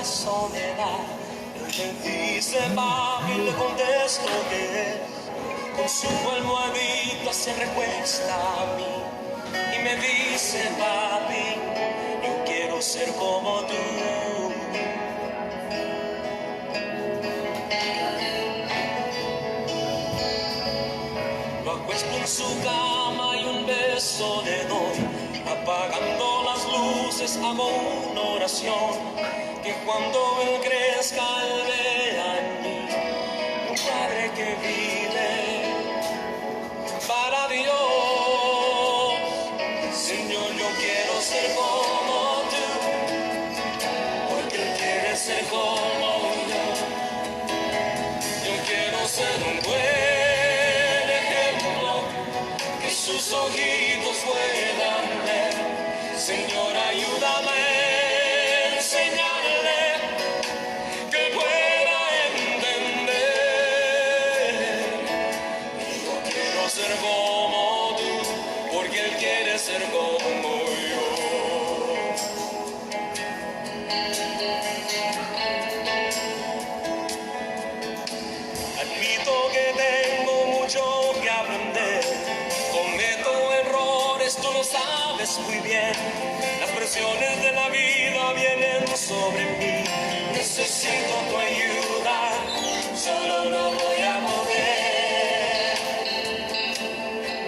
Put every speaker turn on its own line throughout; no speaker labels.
la soledad. Él me dice papi, le contesto que con su almohadita se recuesta a mí y me dice papi, yo quiero ser como tú. Lo acuesto en su cama y un beso le doy. Apagando las luces hago una oración, que cuando él crezca él vea en mí un padre que vive para Dios. Señor, yo quiero ser como tú, porque él quiere ser como yo. Yo quiero ser un buen ejemplo, que sus ojitos puedan ver. Señor, ayúdame a enseñarle que pueda entender. Yo quiero ser como tú, porque él quiere ser como yo. Admito que tengo mucho que aprender, cometo errores, tú lo sabes muy bien. Las presiones de la vida vienen sobre mí, necesito tu ayuda, solo no voy a poder.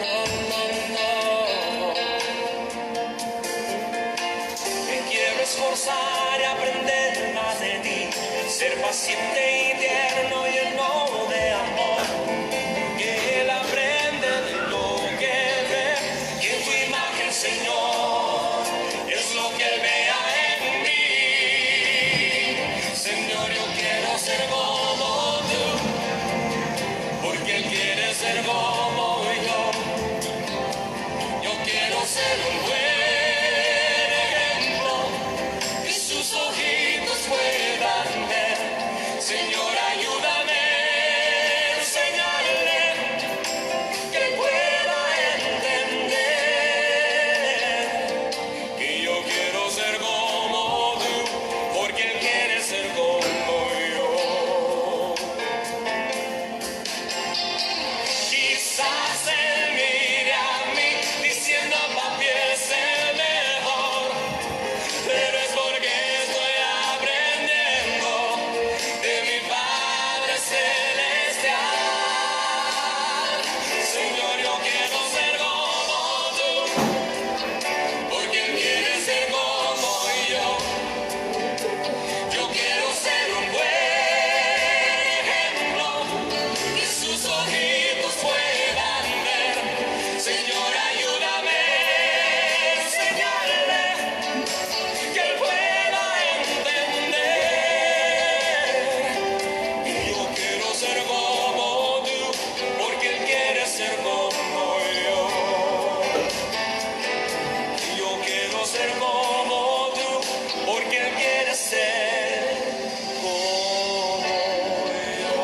No, no, no. Me quiero esforzar y aprender más de ti, ser paciente y tierno y lleno de amor, que él aprende de lo que ve, que tu imagen, Señor, es lo que él vea en mí. Señor, yo quiero ser como tú, porque él quiere ser como yo. Yo quiero ser un buen ejemplo, que sus ojitos puedan ver. Señor, ayúdame a enseñarle que pueda entender que yo quiero ser como tú, porque él quiere ser como yo. Quizás él mire a mí diciendo papi es el mejor, pero es porque estoy aprendiendo de mi Padre Celestial. Señor, yo quiero ser como tú, porque él quiere ser como yo. Yo quiero ser un buen ejemplo, que sus ojitos puedan ver. Señor, ayúdame a enseñarle que él pueda entender. Y yo quiero ser como tú, porque él quiere ser como yo. Y yo quiero ser como tú, porque él quiere ser como yo.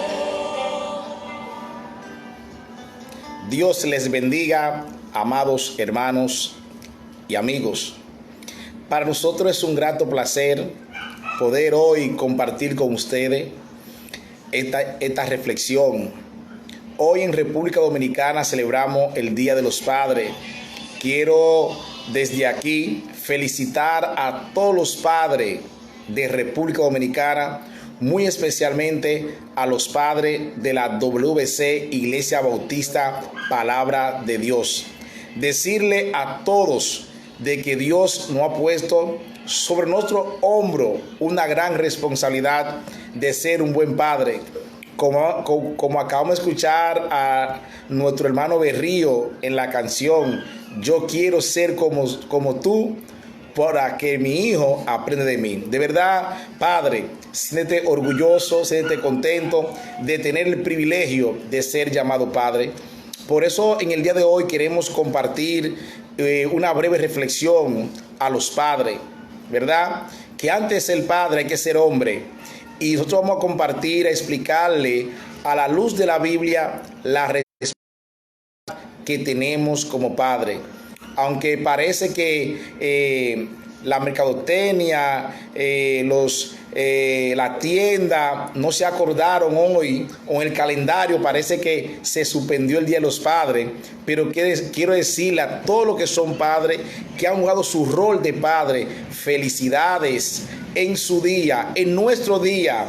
Dios les bendiga, amados hermanos y amigos. Para nosotros es un grato placer poder hoy compartir con ustedes esta reflexión. Hoy en República Dominicana celebramos el Día de los Padres. Quiero desde aquí felicitar a todos los padres de República Dominicana, muy especialmente a los padres de la WC Iglesia Bautista Palabra de Dios. Decirle a todos de que Dios nos ha puesto sobre nuestro hombro una gran responsabilidad de ser un buen padre. Como acabamos de escuchar a nuestro hermano Berrío en la canción, yo quiero ser como tú, para que mi hijo aprenda de mí. De verdad, padre, siéntete orgulloso, siéntete contento de tener el privilegio de ser llamado padre. Por eso en el día de hoy queremos compartir una breve reflexión a los padres, ¿verdad? Que antes de ser padre hay que ser hombre. Y nosotros vamos a compartir, a explicarle a la luz de la Biblia la responsabilidad que tenemos como padre. Aunque parece que la mercadotecnia, la tienda, no se acordaron hoy, o en el calendario parece que se suspendió el Día de los Padres, pero quiero decirle a todos los que son padres, que han jugado su rol de padre, felicidades en su día, en nuestro día,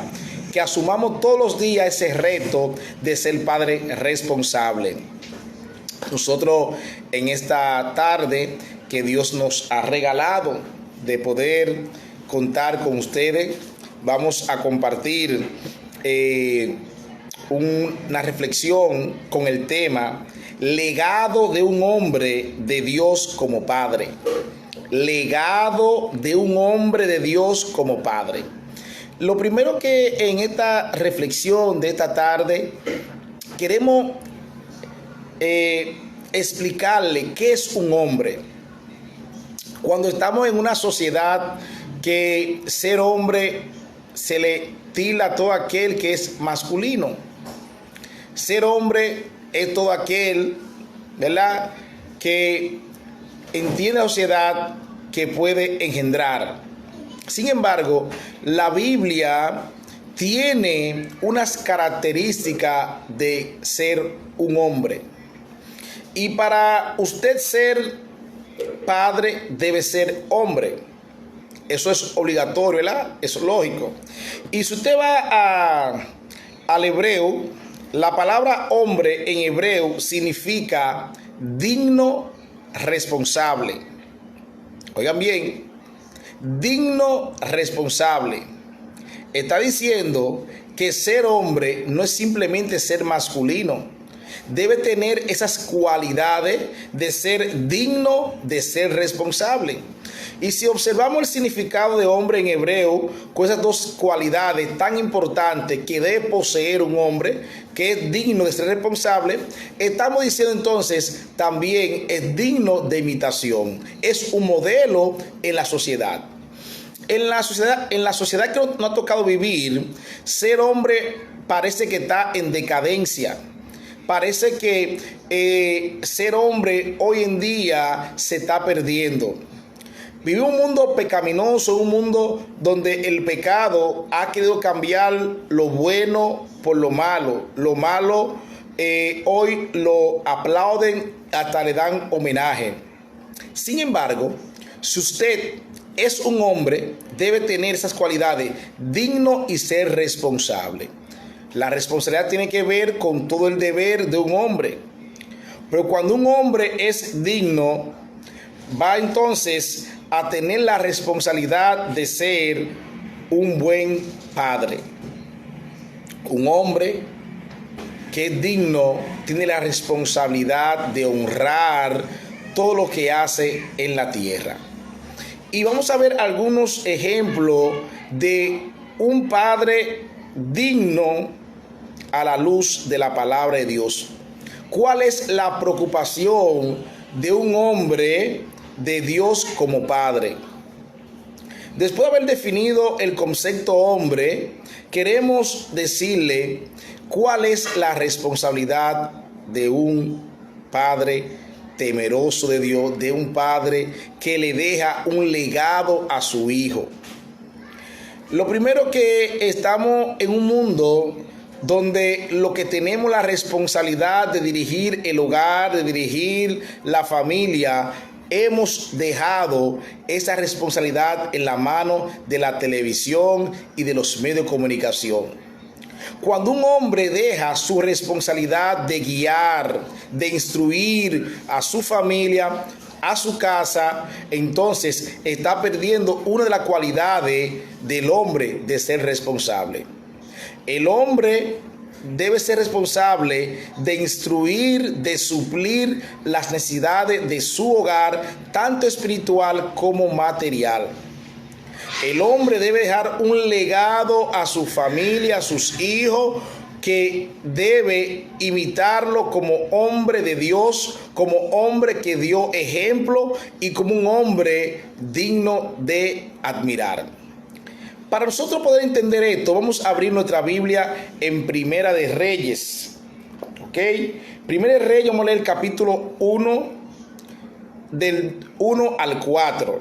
que asumamos todos los días ese reto de ser padre responsable. Nosotros en esta tarde que Dios nos ha regalado de poder contar con ustedes, vamos a compartir una reflexión con el tema legado de un hombre de Dios como padre. Legado de un hombre de Dios como padre. Lo primero que en esta reflexión de esta tarde queremos explicarle qué es un hombre. Cuando estamos en una sociedad que ser hombre se le tilda a todo aquel que es masculino. Ser hombre es todo aquel, ¿verdad?, que entiende la sociedad que puede engendrar. Sin embargo, la Biblia tiene unas características de ser un hombre. Y para usted ser padre debe ser hombre. Eso es obligatorio, ¿verdad? Eso es lógico. Y si usted va al hebreo, la palabra hombre en hebreo significa digno, responsable. Oigan bien, digno, responsable. Está diciendo que ser hombre no es simplemente ser masculino. Debe tener esas cualidades de ser digno, de ser responsable. Y si observamos el significado de hombre en hebreo, con esas dos cualidades tan importantes que debe poseer un hombre, que es digno de ser responsable, estamos diciendo entonces también es digno de imitación. Es un modelo en la sociedad. En la sociedad que nos ha tocado vivir, ser hombre parece que está en decadencia. Parece que ser hombre hoy en día se está perdiendo. Vivimos un mundo pecaminoso, un mundo donde el pecado ha querido cambiar lo bueno por lo malo. Lo malo hoy lo aplauden, hasta le dan homenaje. Sin embargo, si usted es un hombre, debe tener esas cualidades, digno y ser responsable. La responsabilidad tiene que ver con todo el deber de un hombre. Pero cuando un hombre es digno, va entonces a tener la responsabilidad de ser un buen padre. Un hombre que es digno tiene la responsabilidad de honrar todo lo que hace en la tierra. Y vamos a ver algunos ejemplos de un padre digno a la luz de la palabra de Dios. ¿Cuál es la preocupación de un hombre de Dios como padre? Después de haber definido el concepto hombre, queremos decirle cuál es la responsabilidad de un padre temeroso de Dios, de un padre que le deja un legado a su hijo. Lo primero, que estamos en un mundo donde lo que tenemos la responsabilidad de dirigir el hogar, de dirigir la familia, hemos dejado esa responsabilidad en la mano de la televisión y de los medios de comunicación. Cuando un hombre deja su responsabilidad de guiar, de instruir a su familia, a su casa, entonces está perdiendo una de las cualidades del hombre de ser responsable. El hombre debe ser responsable de instruir, de suplir las necesidades de su hogar, tanto espiritual como material. El hombre debe dejar un legado a su familia, a sus hijos, que debe imitarlo como hombre de Dios, como hombre que dio ejemplo y como un hombre digno de admirar. Para nosotros poder entender esto, vamos a abrir nuestra Biblia en Primera de Reyes. ¿Ok? Primera de Reyes, vamos a leer el capítulo 1, del 1 al 4.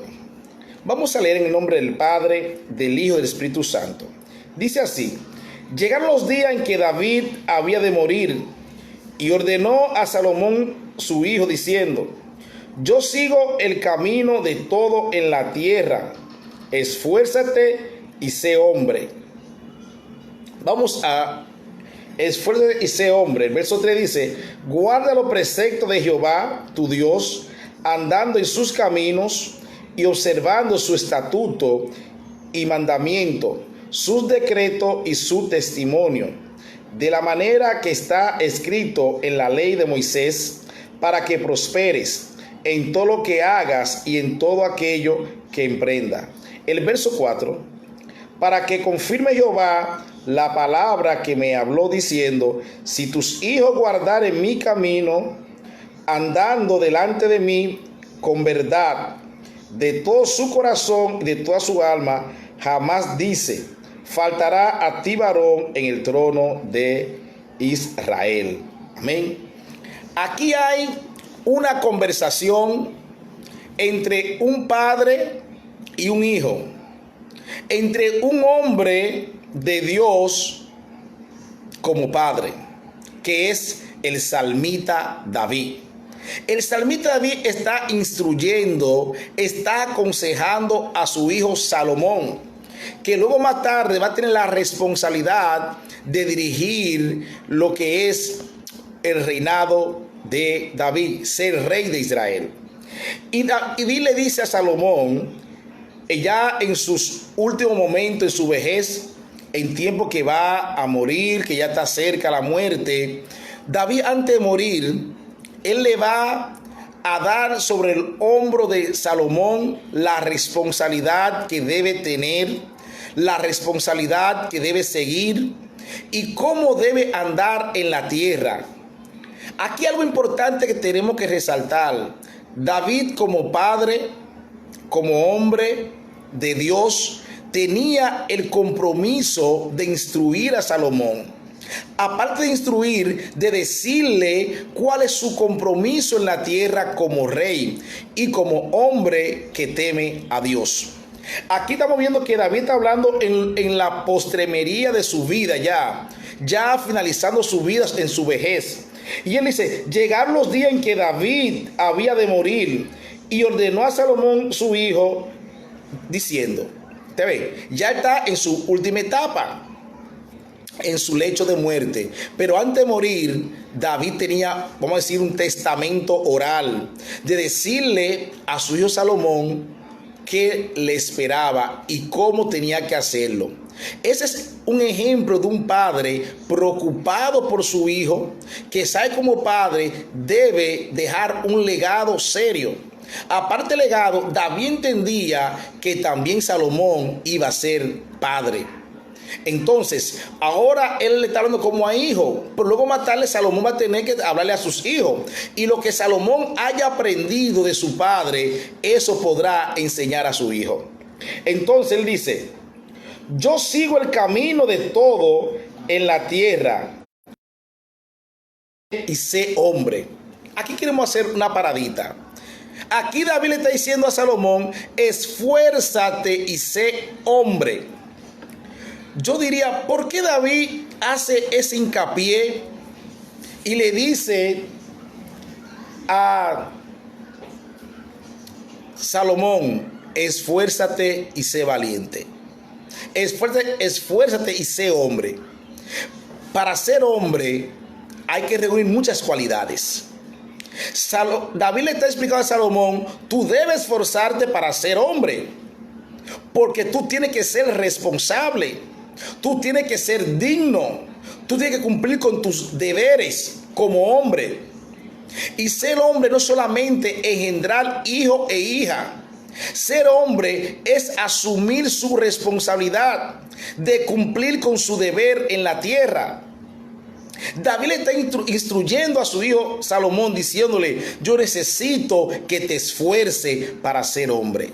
Vamos a leer en el nombre del Padre, del Hijo y del Espíritu Santo. Dice así: llegaron los días en que David había de morir, y ordenó a Salomón su hijo, diciendo: yo sigo el camino de todo en la tierra, esfuérzate y sé hombre. Vamos a esfuérzate y sé hombre. El verso 3 dice: guarda los preceptos de Jehová tu Dios, andando en sus caminos y observando su estatuto y mandamiento, sus decretos y su testimonio, de la manera que está escrito en la ley de Moisés, para que prosperes en todo lo que hagas y en todo aquello que emprenda. El verso 4: para que confirme Jehová la palabra que me habló, diciendo: si tus hijos guardaren mi camino, andando delante de mí con verdad, de todo su corazón y de toda su alma, jamás, dice, faltará a ti varón en el trono de Israel. Amén. Aquí hay una conversación entre un padre y un hijo, entre un hombre de Dios como padre, que es el salmita David. El salmita David está instruyendo, está aconsejando a su hijo Salomón, que luego más tarde va a tener la responsabilidad de dirigir lo que es el reinado de David, ser rey de Israel. Y David le dice a Salomón, ya en sus últimos momentos, en su vejez, en tiempo que va a morir, que ya está cerca la muerte, David, antes de morir, él le va a dar sobre el hombro de Salomón la responsabilidad que debe tener, la responsabilidad que debe seguir y cómo debe andar en la tierra. Aquí algo importante que tenemos que resaltar: David, como padre, como hombre de Dios, tenía el compromiso de instruir a Salomón. Aparte de instruir, de decirle cuál es su compromiso en la tierra como rey y como hombre que teme a Dios. Aquí estamos viendo que David está hablando en la postremería de su vida, ya finalizando su vida en su vejez. Y él dice: llegaron los días en que David había de morir, y ordenó a Salomón su hijo, diciendo, ¿te ve? Ya está en su última etapa, en su lecho de muerte. Pero antes de morir, David tenía, vamos a decir, un testamento oral de decirle a su hijo Salomón qué le esperaba y cómo tenía que hacerlo. Ese es un ejemplo de un padre preocupado por su hijo, que sabe como padre debe dejar un legado serio. Aparte del legado, David entendía que también Salomón iba a ser padre. Entonces, ahora él le está hablando como a hijo, pero luego más tarde Salomón va a tener que hablarle a sus hijos. Y lo que Salomón haya aprendido de su padre, eso podrá enseñar a su hijo. Entonces él dice: yo sigo el camino de todo en la tierra y sé hombre. Aquí queremos hacer una paradita. Aquí David le está diciendo a Salomón: esfuérzate y sé hombre. Yo diría, ¿por qué David hace ese hincapié y le dice a Salomón: esfuérzate y sé valiente? Esfuérzate y sé hombre. Para ser hombre hay que reunir muchas cualidades. David le está explicando a Salomón: tú debes esforzarte para ser hombre, porque tú tienes que ser responsable, tú tienes que ser digno, tú tienes que cumplir con tus deberes como hombre. Y ser hombre no solamente engendrar hijo e hija. Ser hombre es asumir su responsabilidad de cumplir con su deber en la tierra. David le está instruyendo a su hijo Salomón, diciéndole: yo necesito que te esfuerces para ser hombre.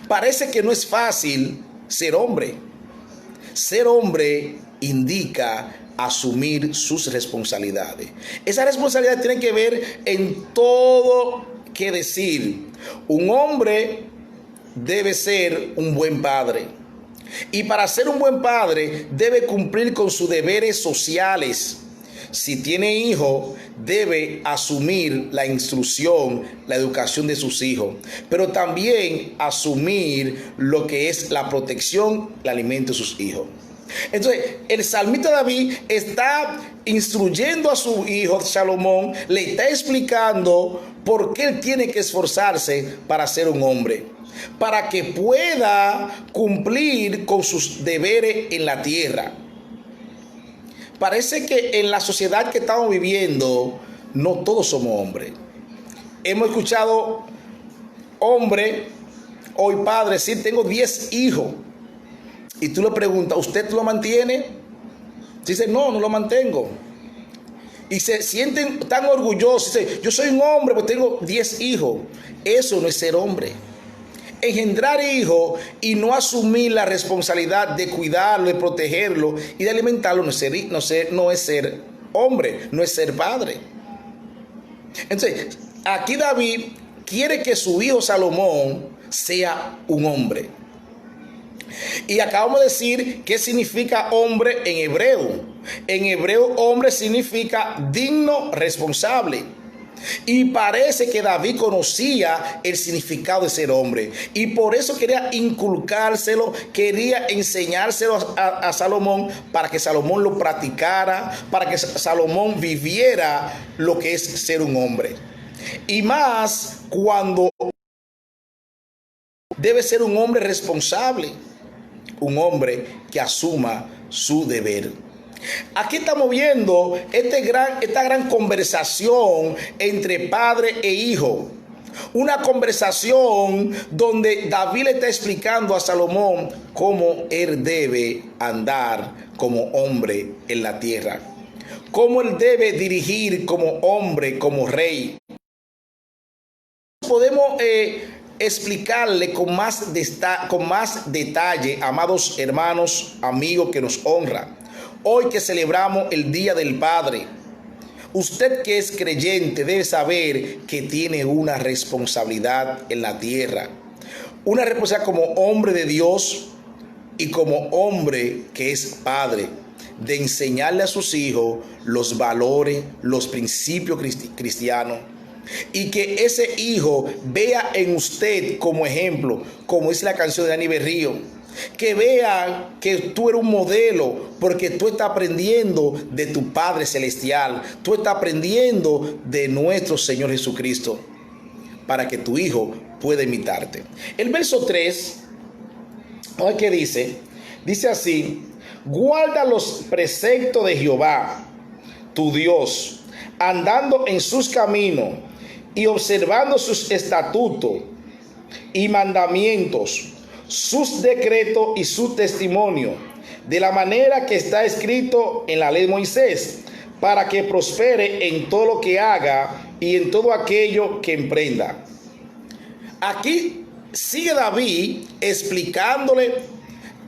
Parece que no es fácil ser hombre. Ser hombre indica asumir sus responsabilidades. Esa responsabilidad tiene que ver en todo que decir. Un hombre debe ser un buen padre. Y para ser un buen padre debe cumplir con sus deberes sociales. Si tiene hijos, debe asumir la instrucción, la educación de sus hijos, pero también asumir lo que es la protección, el alimento de sus hijos. Entonces, el salmista David está instruyendo a su hijo Salomón, le está explicando por qué él tiene que esforzarse para ser un hombre, para que pueda cumplir con sus deberes en la tierra. Parece que en la sociedad que estamos viviendo, no todos somos hombres. Hemos escuchado hombres, hoy padres, sí, tengo 10 hijos. Y tú le preguntas, ¿usted lo mantiene? Dice, no, no lo mantengo. Y se sienten tan orgullosos. Dice, yo soy un hombre porque tengo 10 hijos. Eso no es ser hombre. Engendrar hijos y no asumir la responsabilidad de cuidarlo, de protegerlo y de alimentarlo no es ser hombre, no es ser padre. Entonces, aquí David quiere que su hijo Salomón sea un hombre. Y acabamos de decir qué significa hombre en hebreo. En hebreo, hombre significa digno, responsable. Y parece que David conocía el significado de ser hombre. Y por eso quería inculcárselo, quería enseñárselo a Salomón para que Salomón lo practicara, para que Salomón viviera lo que es ser un hombre. Y más cuando debe ser un hombre responsable, un hombre que asuma su deber. Aquí estamos viendo esta gran conversación entre padre e hijo. Una conversación donde David le está explicando a Salomón cómo él debe andar como hombre en la tierra. Cómo él debe dirigir como hombre, como rey. Podemos explicarle con más detalle, amados hermanos, amigos que nos honra. Hoy que celebramos el Día del Padre, usted que es creyente debe saber que tiene una responsabilidad en la tierra. Una responsabilidad como hombre de Dios y como hombre que es padre, de enseñarle a sus hijos los valores, los principios cristianos. Y que ese hijo vea en usted como ejemplo, como dice la canción de Dani Berrío. Que vean que tú eres un modelo porque tú estás aprendiendo de tu Padre Celestial. Tú estás aprendiendo de nuestro Señor Jesucristo para que tu hijo pueda imitarte. El verso 3, ¿qué que dice? Dice así: guarda los preceptos de Jehová, tu Dios, andando en sus caminos y observando sus estatutos y mandamientos, sus decretos y sus testimonios, de la manera que está escrito en la ley de Moisés, para que prospere en todo lo que haga y en todo aquello que emprenda. Aquí sigue David explicándole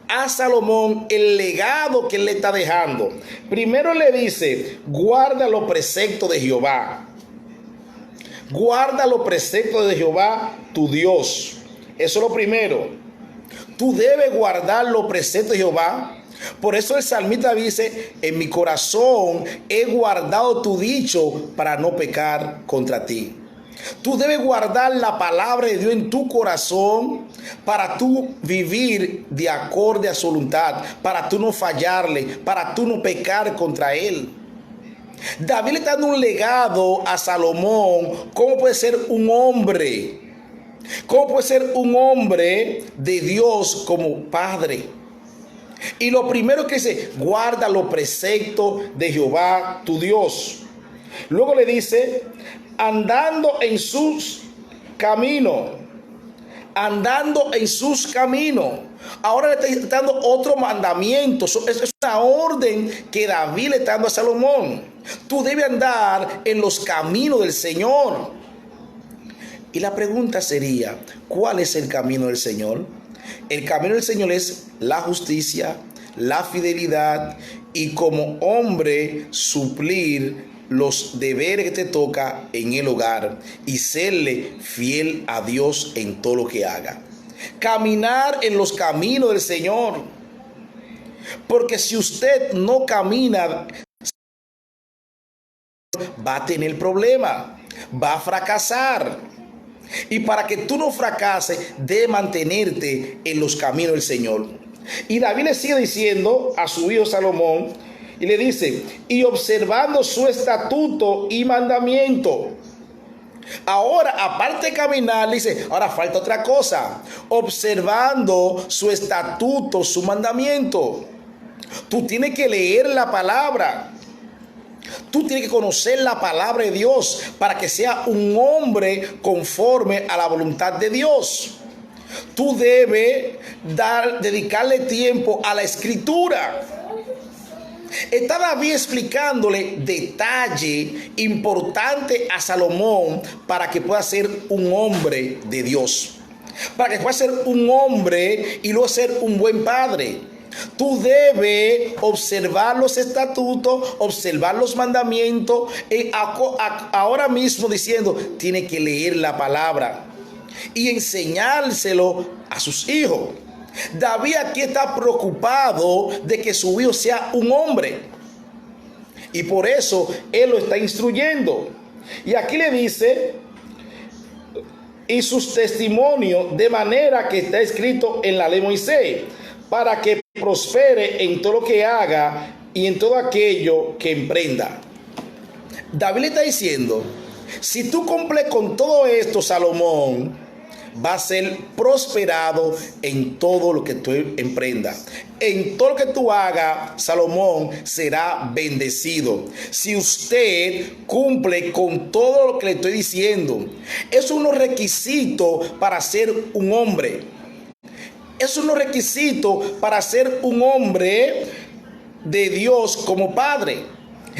a Salomón el legado que él le está dejando. Primero le dice, guarda los preceptos de Jehová. Guarda los preceptos de Jehová, tu Dios. Eso es lo primero. Tú debes guardar los preceptos de Jehová. Por eso el salmista dice, en mi corazón he guardado tu dicho para no pecar contra ti. Tú debes guardar la palabra de Dios en tu corazón para tú vivir de acorde a su voluntad, para tú no fallarle, para tú no pecar contra él. David le está dando un legado a Salomón. ¿Cómo puede ser un hombre? ¿Cómo puede ser un hombre de Dios como padre? Y lo primero que dice, guarda los preceptos de Jehová tu Dios. Luego le dice, andando en sus caminos. Andando en sus caminos. Ahora le está dando otro mandamiento. Es una orden que David le está dando a Salomón. Tú debes andar en los caminos del Señor. Y la pregunta sería, ¿cuál es el camino del Señor? El camino del Señor es la justicia, la fidelidad y como hombre suplir los deberes que te toca en el hogar y serle fiel a Dios en todo lo que haga. caminar en los caminos del Señor. Porque si usted no camina, va a tener problemas, va a fracasar. Y para que tú no fracases, debes mantenerte en los caminos del Señor. Y David le sigue diciendo a su hijo Salomón, y le dice, y observando su estatuto y mandamiento. Ahora, aparte de caminar, dice, ahora falta otra cosa, observando su estatuto, su mandamiento. Tú tienes que leer la palabra. Tú tienes que conocer la palabra de Dios para que sea un hombre conforme a la voluntad de Dios. Tú debes dedicarle tiempo a la escritura. Está David explicándole detalle importante a Salomón para que pueda ser un hombre de Dios, para que pueda ser un hombre y luego ser un buen padre. Tú debes observar los estatutos, observar los mandamientos, ahora mismo diciendo, tiene que leer la palabra y enseñárselo a sus hijos. David aquí está preocupado de que su hijo sea un hombre, y por eso él lo está instruyendo. Y aquí le dice, y sus testimonios, de manera que está escrito en la ley de Moisés, para que prospere en todo lo que haga y en todo aquello que emprenda. David le está diciendo, si tú cumples con todo esto, Salomón, va a ser prosperado en todo lo que tú emprendas. En todo lo que tú hagas, Salomón será bendecido. Si usted cumple con todo lo que le estoy diciendo, es unos requisitos para ser un hombre. Es un requisito para ser un hombre de Dios como padre.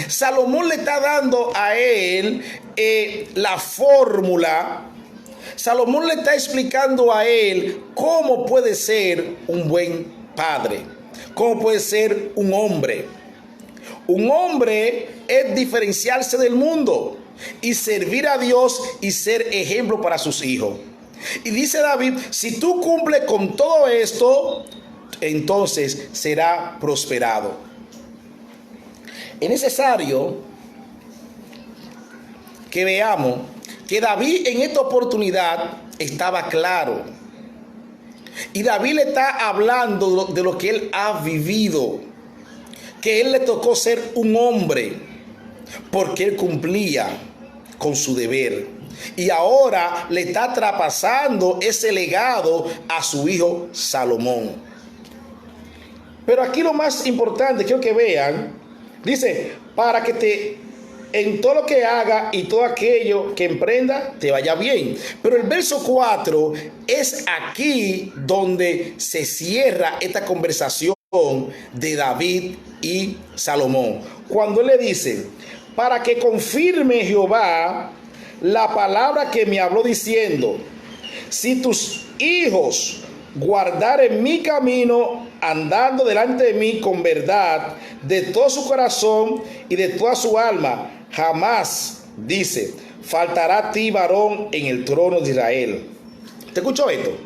Salomón le está dando a él la fórmula. Salomón le está explicando a él cómo puede ser un buen padre, cómo puede ser un hombre. Un hombre es diferenciarse del mundo y servir a Dios y ser ejemplo para sus hijos. Y dice David, si tú cumples con todo esto, entonces será prosperado. Es necesario que veamos que David en esta oportunidad estaba claro. Y David le está hablando de lo que él ha vivido, que él le tocó ser un hombre, porque él cumplía con su deber. Y ahora le está traspasando ese legado a su hijo Salomón. Pero aquí lo más importante, quiero que vean, dice, para que en todo lo que haga y todo aquello que emprenda, te vaya bien. Pero el verso 4 es aquí donde se cierra esta conversación de David y Salomón. Cuando él le dice, para que confirme Jehová la palabra que me habló diciendo, si tus hijos guardaren mi camino, andando delante de mí con verdad, de todo su corazón y de toda su alma, jamás, dice, faltará a ti varón en el trono de Israel. ¿Te escuchó esto?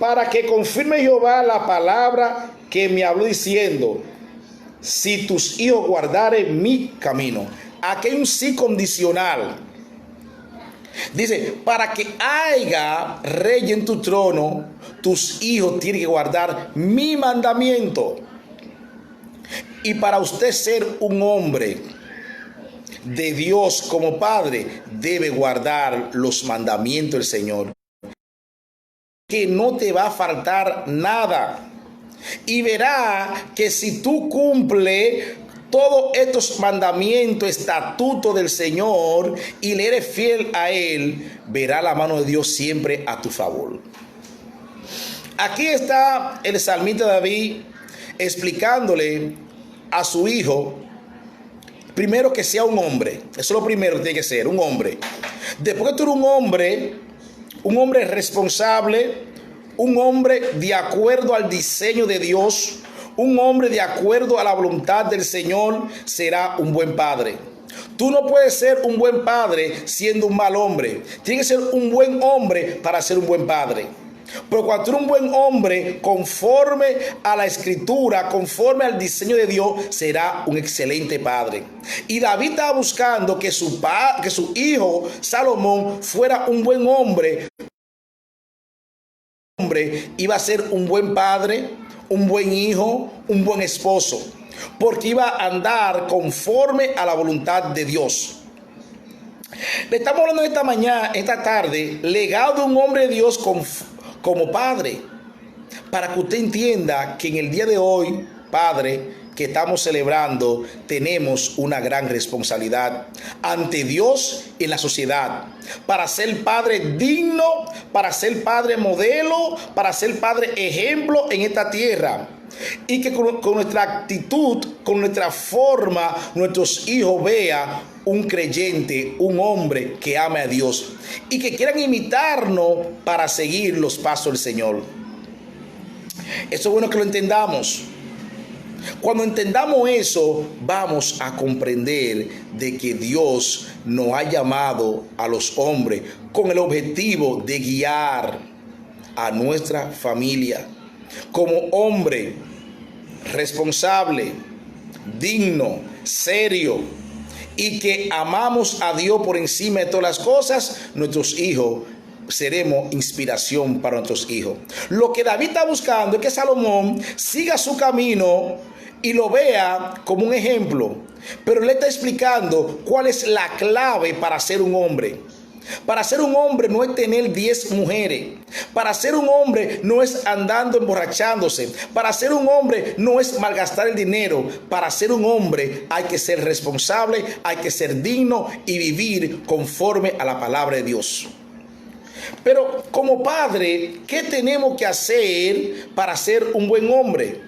Para que confirme Jehová la palabra que me habló diciendo, si tus hijos guardaren mi camino. Aquí hay un sí condicional. Dice, para que haya rey en tu trono, tus hijos tienen que guardar mi mandamiento. Y para usted ser un hombre de Dios como padre, debe guardar los mandamientos del Señor. Que no te va a faltar nada. Y verá que si tú cumples todos estos mandamientos, estatutos del Señor, y le eres fiel a Él, verá la mano de Dios siempre a tu favor. Aquí está el salmista David explicándole a su hijo, primero que sea un hombre. Eso es lo primero que tiene que ser, un hombre. Después que tú eres un hombre responsable, un hombre de acuerdo al diseño de Dios, un hombre de acuerdo a la voluntad del Señor, será un buen padre. Tú no puedes ser un buen padre siendo un mal hombre. Tienes que ser un buen hombre para ser un buen padre. Pero cuando tú eres un buen hombre, conforme a la escritura, conforme al diseño de Dios, será un excelente padre. Y David estaba buscando que su hijo Salomón fuera un buen hombre. Iba a ser un buen padre, un buen hijo, un buen esposo, porque iba a andar conforme a la voluntad de Dios. Le estamos hablando esta tarde, legado de un hombre de Dios como padre, para que usted entienda que en el día de hoy, padre, que estamos celebrando, tenemos una gran responsabilidad ante Dios y en la sociedad, para ser padre digno, para ser padre modelo, para ser padre ejemplo en esta tierra. Y que con nuestra actitud, con nuestra forma, nuestros hijos vean un creyente, un hombre que ame a Dios y que quieran imitarnos para seguir los pasos del Señor. Eso es bueno que lo entendamos. Cuando entendamos eso, vamos a comprender de que Dios nos ha llamado a los hombres con el objetivo de guiar a nuestra familia como hombre responsable, digno, serio, y que amamos a Dios por encima de todas las cosas. Nuestros hijos seremos inspiración para nuestros hijos. Lo que David está buscando es que Salomón siga su camino y lo vea como un ejemplo, pero le está explicando cuál es la clave para ser un hombre. Para ser un hombre no es tener 10 mujeres. Para ser un hombre no es andando emborrachándose. Para ser un hombre no es malgastar el dinero. Para ser un hombre hay que ser responsable, hay que ser digno y vivir conforme a la palabra de Dios. Pero como padre, ¿qué tenemos que hacer para ser un buen hombre?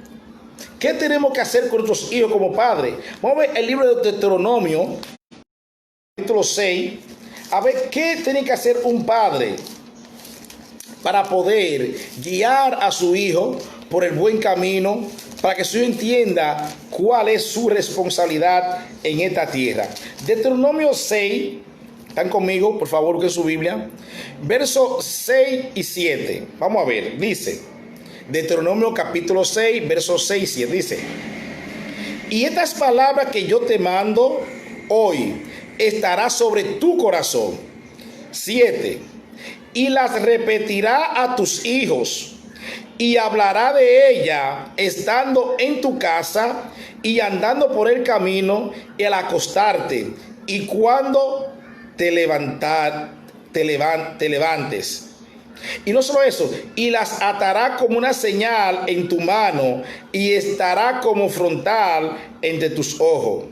¿Qué tenemos que hacer con nuestros hijos como padre? Vamos a ver el libro de Deuteronomio, capítulo 6. A ver, ¿qué tiene que hacer un padre para poder guiar a su hijo por el buen camino, para que su hijo entienda cuál es su responsabilidad en esta tierra? Deuteronomio 6, ¿están conmigo? Por favor, busquen su Biblia. Versos 6 y 7. Vamos a ver, dice, Deuteronomio capítulo 6, versos 6 y 7, dice: y estas palabras que yo te mando hoy estará sobre tu corazón. 7. Y las repetirá a tus hijos, y hablará de ella estando en tu casa y andando por el camino y al acostarte y cuando te levantes. Y no solo eso, y las atará como una señal en tu mano y estará como frontal entre tus ojos.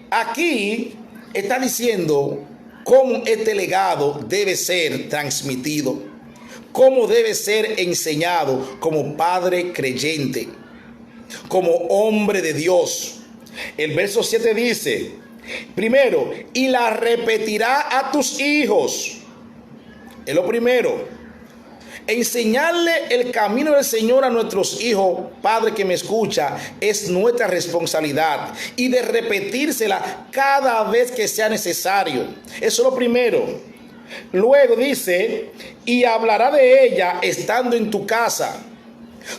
Aquí está diciendo cómo este legado debe ser transmitido, cómo debe ser enseñado como padre creyente, como hombre de Dios. El verso 7 dice, primero, y la repetirá a tus hijos. Es lo primero. Enseñarle el camino del Señor a nuestros hijos, padre que me escucha, es nuestra responsabilidad, y de repetírsela cada vez que sea necesario. Eso es lo primero. Luego dice, y hablará de ella estando en tu casa.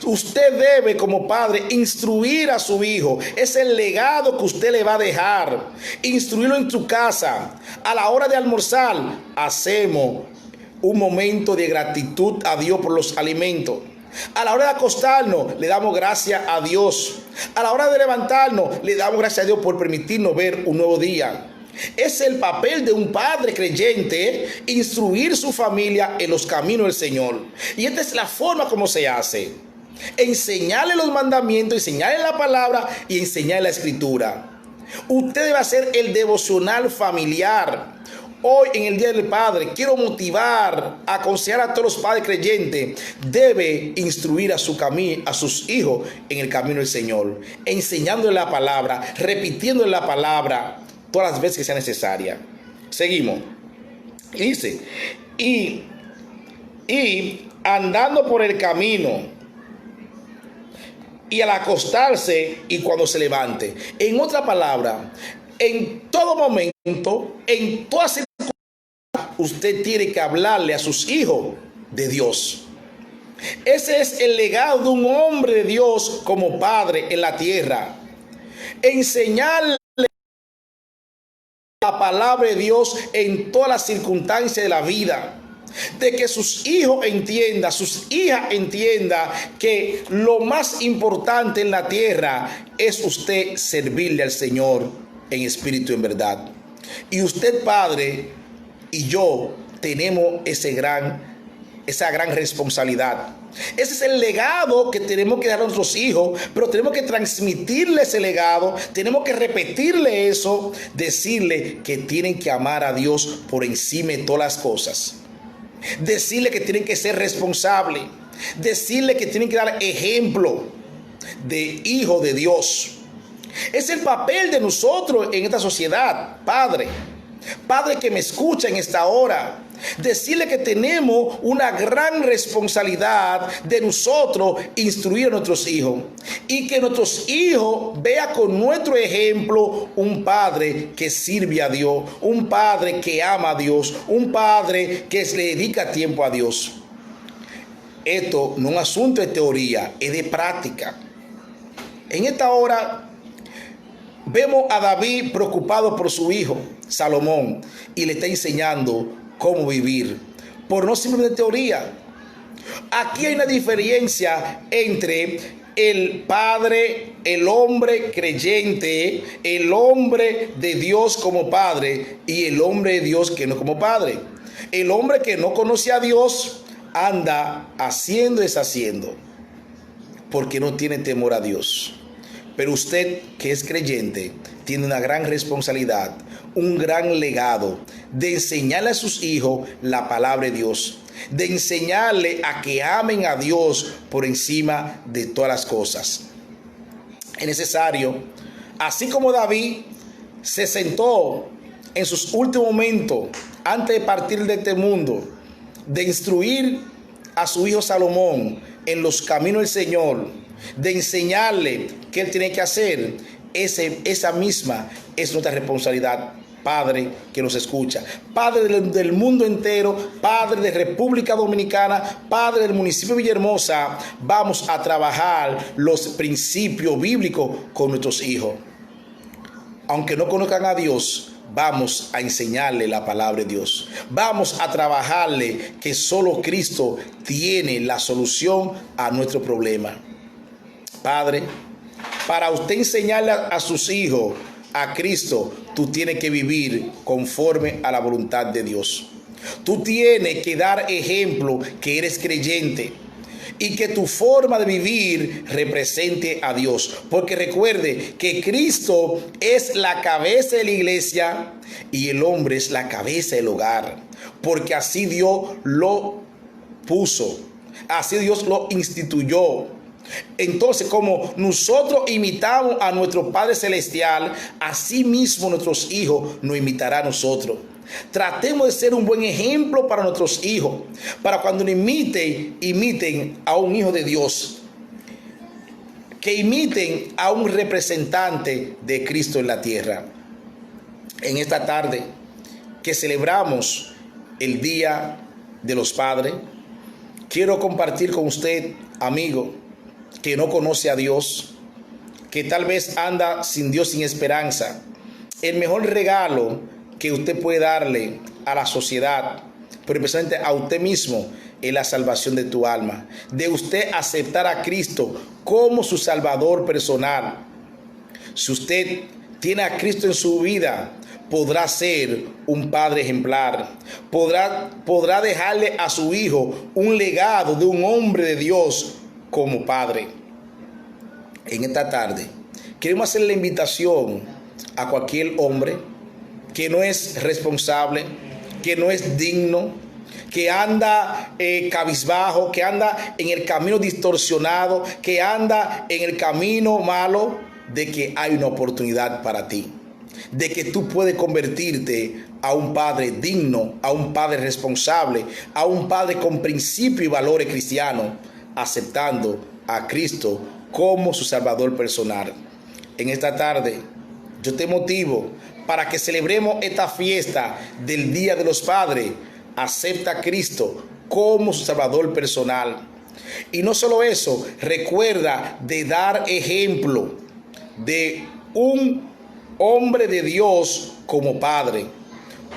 Usted debe como padre instruir a su hijo. Es el legado que usted le va a dejar. Instruirlo en tu casa. A la hora de almorzar, hacemos un momento de gratitud a Dios por los alimentos. A la hora de acostarnos, le damos gracias a Dios. A la hora de levantarnos, le damos gracias a Dios por permitirnos ver un nuevo día. Es el papel de un padre creyente, instruir su familia en los caminos del Señor. Y esta es la forma como se hace. Enseñarle los mandamientos, enseñarle la palabra y enseñarle la escritura. Usted debe hacer el devocional familiar. Hoy en el Día del Padre quiero motivar, aconsejar a todos los padres creyentes. Debe instruir a sus hijos en el camino del Señor, enseñándole la palabra, repitiéndole la palabra todas las veces que sea necesaria. Seguimos. Dice, y andando por el camino y al acostarse y cuando se levante. En otra palabra, en todo momento, en toda circunstancia, usted tiene que hablarle a sus hijos de Dios. Ese es el legado de un hombre de Dios como padre en la tierra. Enseñarle la palabra de Dios en todas las circunstancias de la vida. De que sus hijos entiendan, sus hijas entiendan que lo más importante en la tierra es usted servirle al Señor en espíritu y en verdad. Y usted, padre, y yo tenemos esa gran responsabilidad. Ese es el legado que tenemos que dar a nuestros hijos, pero tenemos que transmitirle ese legado, tenemos que repetirle eso, decirle que tienen que amar a Dios por encima de todas las cosas. Decirle que tienen que ser responsables, decirle que tienen que dar ejemplo de hijo de Dios. Es el papel de nosotros en esta sociedad, padre que me escucha en esta hora. Decirle que tenemos una gran responsabilidad de nosotros instruir a nuestros hijos y que nuestros hijos vean con nuestro ejemplo un padre que sirve a Dios, un padre que ama a Dios, un padre que le dedica tiempo a Dios. Esto no es un asunto de teoría, es de práctica. En esta hora vemos a David preocupado por su hijo Salomón y le está enseñando cómo vivir, por no simplemente teoría. Aquí hay una diferencia entre el padre, el hombre creyente, el hombre de Dios como padre y el hombre de Dios que no como padre. El hombre que no conoce a Dios anda haciendo y deshaciendo porque no tiene temor a Dios. Pero usted que es creyente tiene una gran responsabilidad, un gran legado de enseñarle a sus hijos la palabra de Dios, de enseñarle a que amen a Dios por encima de todas las cosas. Es necesario, así como David se sentó en sus últimos momentos antes de partir de este mundo, de instruir a su hijo Salomón en los caminos del Señor, de enseñarle qué él tiene que hacer, esa misma es nuestra responsabilidad, padre que nos escucha, padre del mundo entero, padre de República Dominicana, padre del municipio de Villahermosa. Vamos a trabajar los principios bíblicos con nuestros hijos. Aunque no conozcan a Dios, vamos a enseñarle la palabra de Dios. Vamos a trabajarle que solo Cristo tiene la solución a nuestro problema. Padre, para usted enseñarle a sus hijos a Cristo, tú tienes que vivir conforme a la voluntad de Dios. Tú tienes que dar ejemplo que eres creyente y que tu forma de vivir represente a Dios. Porque recuerde que Cristo es la cabeza de la iglesia y el hombre es la cabeza del hogar. Porque así Dios lo puso, así Dios lo instituyó. Entonces, como nosotros imitamos a nuestro Padre Celestial, así mismo nuestros hijos nos imitarán a nosotros. Tratemos de ser un buen ejemplo para nuestros hijos, para cuando nos imiten a un hijo de Dios, que imiten a un representante de Cristo en la tierra. En esta tarde que celebramos el Día de los Padres, quiero compartir con usted, amigo, que no conoce a Dios, que tal vez anda sin Dios, sin esperanza. El mejor regalo que usted puede darle a la sociedad, pero especialmente a usted mismo, es la salvación de tu alma. De usted aceptar a Cristo como su Salvador personal. Si usted tiene a Cristo en su vida, podrá ser un padre ejemplar. Podrá dejarle a su hijo un legado de un hombre de Dios como padre. En esta tarde queremos hacer la invitación a cualquier hombre que no es responsable, que no es digno, que anda cabizbajo, que anda en el camino distorsionado, que anda en el camino malo, de que hay una oportunidad para ti, de que tú puedes convertirte a un padre digno, a un padre responsable, a un padre con principios y valores cristianos, aceptando a Cristo como su Salvador personal. En esta tarde yo te motivo para que celebremos esta fiesta del Día de los Padres. Acepta a Cristo como su Salvador personal. Y no solo eso, recuerda de dar ejemplo de un hombre de Dios como padre.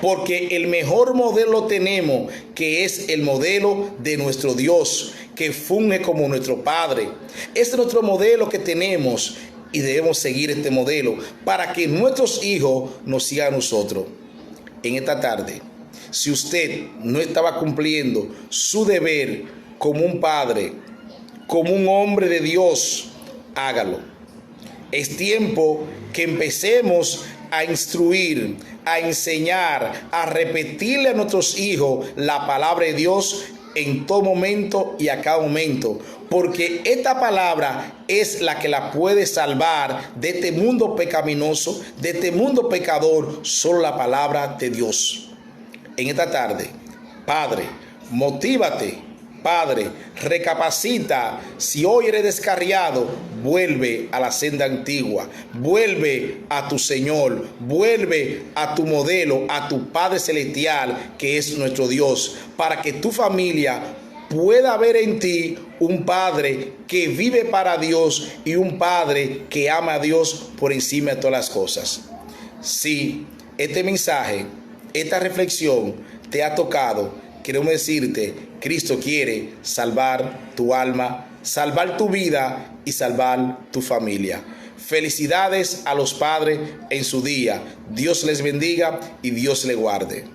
Porque el mejor modelo tenemos, que es el modelo de nuestro Dios, que funge como nuestro Padre. Este es nuestro modelo que tenemos y debemos seguir este modelo para que nuestros hijos nos sigan a nosotros. En esta tarde, si usted no estaba cumpliendo su deber como un padre, como un hombre de Dios, hágalo. Es tiempo que empecemos a instruir, a enseñar, a repetirle a nuestros hijos la palabra de Dios en todo momento y a cada momento, porque esta palabra es la que la puede salvar de este mundo pecaminoso, de este mundo pecador. Solo la palabra de Dios. En esta tarde, Padre, motívate. Padre, recapacita. Si hoy eres descarriado, vuelve a la senda antigua, vuelve a tu Señor, vuelve a tu modelo, a tu Padre celestial, que es nuestro Dios, para que tu familia pueda ver en ti un Padre que vive para Dios y un Padre que ama a Dios por encima de todas las cosas. Si este mensaje, esta reflexión te ha tocado, queremos decirte, Cristo quiere salvar tu alma, salvar tu vida y salvar tu familia. Felicidades a los padres en su día. Dios les bendiga y Dios les guarde.